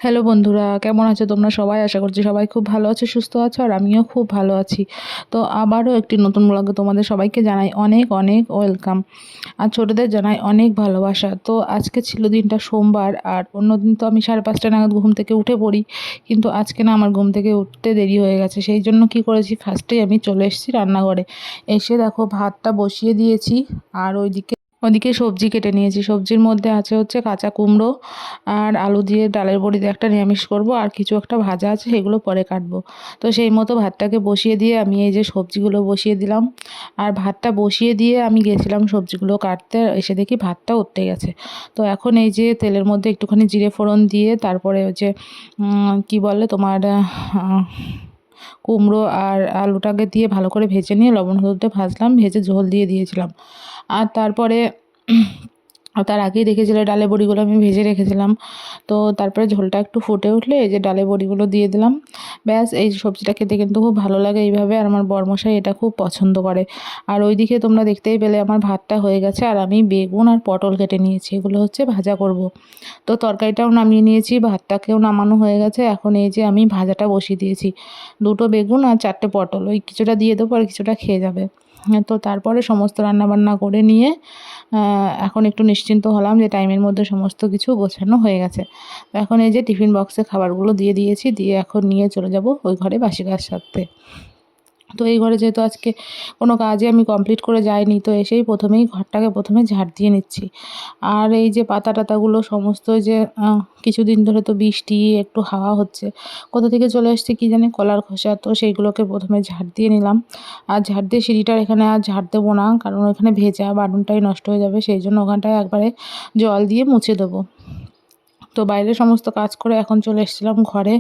Hello বন্ধুরা, কেমন আছো তোমরা সবাই? আশা করছি সবাই খুব ভালো আছো, সুস্থ আছো, আর আমিও খুব ভালো আছি। তো আবারও একটি নতুন ব্লগে তোমাদের সবাইকে জানাই অনেক অনেক ওয়েলকাম, আর ছোটদের জানাই অনেক ভালোবাসা। তো আজকে ছিল দিনটা সোমবার, আর অন্যদিন তো আমি 5:30 নাগাদ ঘুম থেকে উঠে পড়ি, কিন্তু আজকে না, আমার ঘুম থেকে উঠতে দেরি হয়ে গেছে। সেই জন্য কি করেছি, ফার্স্টেই আমি চলে এসেছি রান্নাঘরে। এসে দেখো ভাতটা বসিয়ে দিয়েছি, আর ওদিকে সবজি কেটে নিয়েছি। সবজির মধ্যে আছে হচ্ছে কাঁচা কুমড়ো আর আলু দিয়ে ডালের বড়ি দিয়ে একটা নিরামিষ করব, আর কিছু একটা ভাজা আছে, সেগুলো পরে কাটবো। তো সেই মতো ভাতটাকে বসিয়ে দিয়ে আমি এই যে সবজিগুলো বসিয়ে দিলাম, আর ভাতটা বসিয়ে দিয়ে আমি গেছিলাম সবজিগুলো কাটতে। এসে দেখি ভাতটা উঠতে গেছে। তো এখন এই যে তেলের মধ্যে একটুখানি জিরে ফোড়ন দিয়ে, তারপরে ওই যে কি বলে তোমার কুমড়ো আর আলুটাকে দিয়ে ভালো করে ভেজে নিয়ে লবণ হলুদ দিয়ে ভাজলাম, ভেজে ঝোল দিয়ে দিয়েছিলাম। আর তারপরে তার আগেই দেখেছিলে ডালে বড়িগুলো আমি ভেজে রেখেছিলাম। তো তারপরে ঝোলটা একটু ফুটে উঠলে এই যে ডালে বড়িগুলো দিয়ে দিলাম। ব্যাস, এই সবজিটা খেতে কিন্তু খুব ভালো লাগে এইভাবে, আর আমার বরমশাই এটা খুব পছন্দ করে। আর ওইদিকে তোমরা দেখতেই পেলে আমার ভাতটা হয়ে গেছে, আর আমি বেগুন আর পটল কেটে নিয়েছি, এগুলো হচ্ছে ভাজা করব। তো তরকারিটাও নামিয়ে নিয়েছি, ভাতটাকেও নামানো হয়ে গেছে। এখন এই যে আমি ভাজাটা বসিয়ে দিয়েছি, 2টো বেগুন আর 4টে পটল, ওই কিছুটা দিয়ে দেবো আর কিছুটা খেয়ে যাবে। তো তারপরে সমস্ত রান্নাবান্না করে নিয়ে এখন একটু নিশ্চিন্ত হলাম যে টাইমের মধ্যে সমস্ত কিছু গোছানো হয়ে গেছে। তো এখন এই যে টিফিন বক্সে খাবারগুলো দিয়ে দিয়েছি, দিয়ে এখন নিয়ে চলে যাব ওই ঘরে বাসি কাজ সারতে। তো এই ঘরে যেহেতু আজকে কোনো কাজই আমি কমপ্লিট করে যাইনি, তো এসেই ঘরটাকে প্রথমে ঝাড় দিয়ে নিচ্ছি। আর এই যে পাতা টাতাগুলো সমস্ত, যে কিছুদিন ধরে তো বৃষ্টি, একটু হাওয়া হচ্ছে, কোথা থেকে চলে এসছে কি জানি, কলার খোসা, তো সেইগুলোকে প্রথমে ঝাড় দিয়ে নিলাম। আর ঝাড় দিয়ে সিঁড়িটার এখানে আর ঝাড় দেবো না, কারণ ওখানে ভেজা, বাটনটাই নষ্ট হয়ে যাবে, সেই জন্য ওখানটায় একবারে জল দিয়ে মুছে দেবো। তো বাইরে সমস্ত কাজ করে এখন চলে এসেছিলাম ঘরে।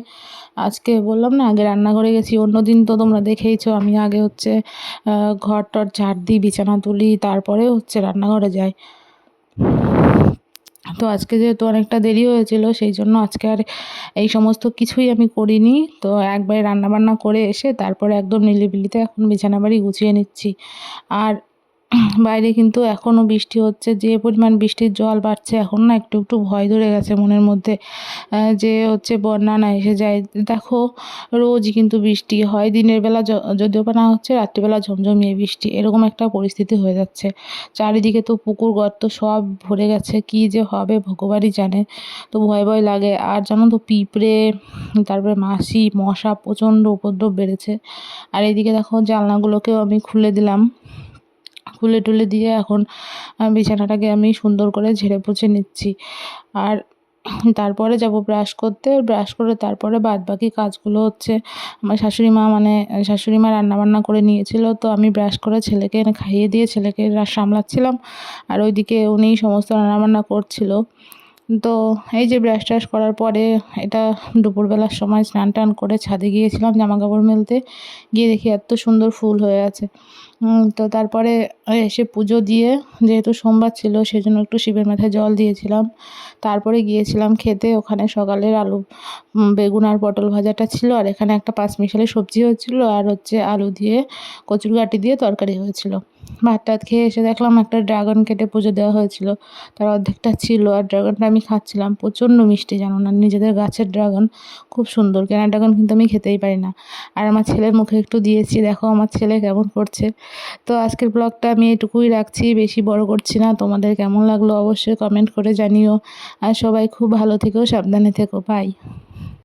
আজকে বললাম না, আগে রান্নাঘরে গেছি। অন্যদিন তো তোমরা দেখেইছো আমি আগে হচ্ছে ঘর টর ঝাড় দিই, বিছানা তুলি, তারপরে হচ্ছে রান্নাঘরে যাই। তো আজকে যেহেতু অনেকটা দেরি হয়েছিল, সেই জন্য আজকে আর এই সমস্ত কিছুই আমি করিনি। তো একবারে রান্নাবান্না করে এসে তারপরে একদম নিলিবিলিতে এখন বিছানা বাড়ি গুছিয়ে নিচ্ছি। আর বাইরে কিন্তু এখনও বৃষ্টি হচ্ছে, যে পরিমাণ বৃষ্টির জল বাড়ছে, এখন না একটু একটু ভয় ধরে গেছে মনের মধ্যে, যে হচ্ছে বন্যা না এসে যায়। দেখো, রোজই কিন্তু বৃষ্টি হয়, দিনের বেলা যদিও বা না হচ্ছে, রাত্রিবেলা ঝমঝমিয়ে বৃষ্টি, এরকম একটা পরিস্থিতি হয়ে যাচ্ছে। চারিদিকে তো পুকুর গর্ত সব ভরে গেছে, কি যে হবে ভগবানই জানে। তো ভয় ভয় লাগে। আর জানো তো, পিঁপড়ে, তারপরে মাছি, মশা প্রচণ্ড উপদ্রব বেড়েছে। আর এইদিকে দেখো, জানলাগুলোকেও আমি খুলে দিলাম, খুলে টুলে দিয়ে এখন বিছানাটাকে আমি সুন্দর করে ঝেড়ে পুছে নিচ্ছি। আর তারপরে যাব ব্রাশ করতে। ব্রাশ করে তারপরে বাদবাকি কাজগুলো হচ্ছে আমার শাশুড়ি মা, মানে শাশুড়ি মা রান্নাবান্না করে নিয়েছিল, তো আমি ব্রাশ করে ছেলেকে এনে খাইয়ে দিয়ে ছেলেকে সামলাচ্ছিলাম, আর ওইদিকে উনি সমস্ত রান্নাবান্না করছিল। তো এই যে ব্রাশ ট্রাশ করার পরে, এটা দুপুরবেলার সময় স্নান টান করে ছাদে গিয়েছিলাম জামা কাপড় মেলতে, গিয়ে দেখি এত সুন্দর ফুল হয়ে আছে। তো তারপরে এসে পুজো দিয়ে, যেহেতু সোমবার ছিল সেজন্য একটু শিবের মাথায় জল দিয়েছিলাম। তারপরে গিয়েছিলাম খেতে। ওখানে সকালের বেগুন আর পটল ভাজাটা ছিল, আর এখানে একটা পাঁচমিশালি সবজি হয়েছিল, আর হচ্ছে আলু দিয়ে কচুরগাঁটি দিয়ে তরকারি হয়েছিল। ভাত টাত খেয়ে এসে দেখলাম একটা ড্রাগন কেটে পুজো দেওয়া হয়েছিল, তার অর্ধেকটা ছিল, আর ড্রাগনটা আমি খাচ্ছিলাম। প্রচণ্ড মিষ্টি, জানো না, নিজেদের গাছের ড্রাগন, খুব সুন্দর। কেনা ড্রাগন কিন্তু আমি খেতেই পারি না। আর আমার ছেলের মুখে একটু দিয়েছি, দেখো আমার ছেলে কেমন করছে। তো আজকের ব্লগটা আমি এটুকুই রাখছি, বেশি বড় করছি না। তোমাদের কেমন লাগলো অবশ্যই কমেন্ট করে জানিও। আর সবাই খুব ভালো থেকো, সাবধানে থেকো, বাই।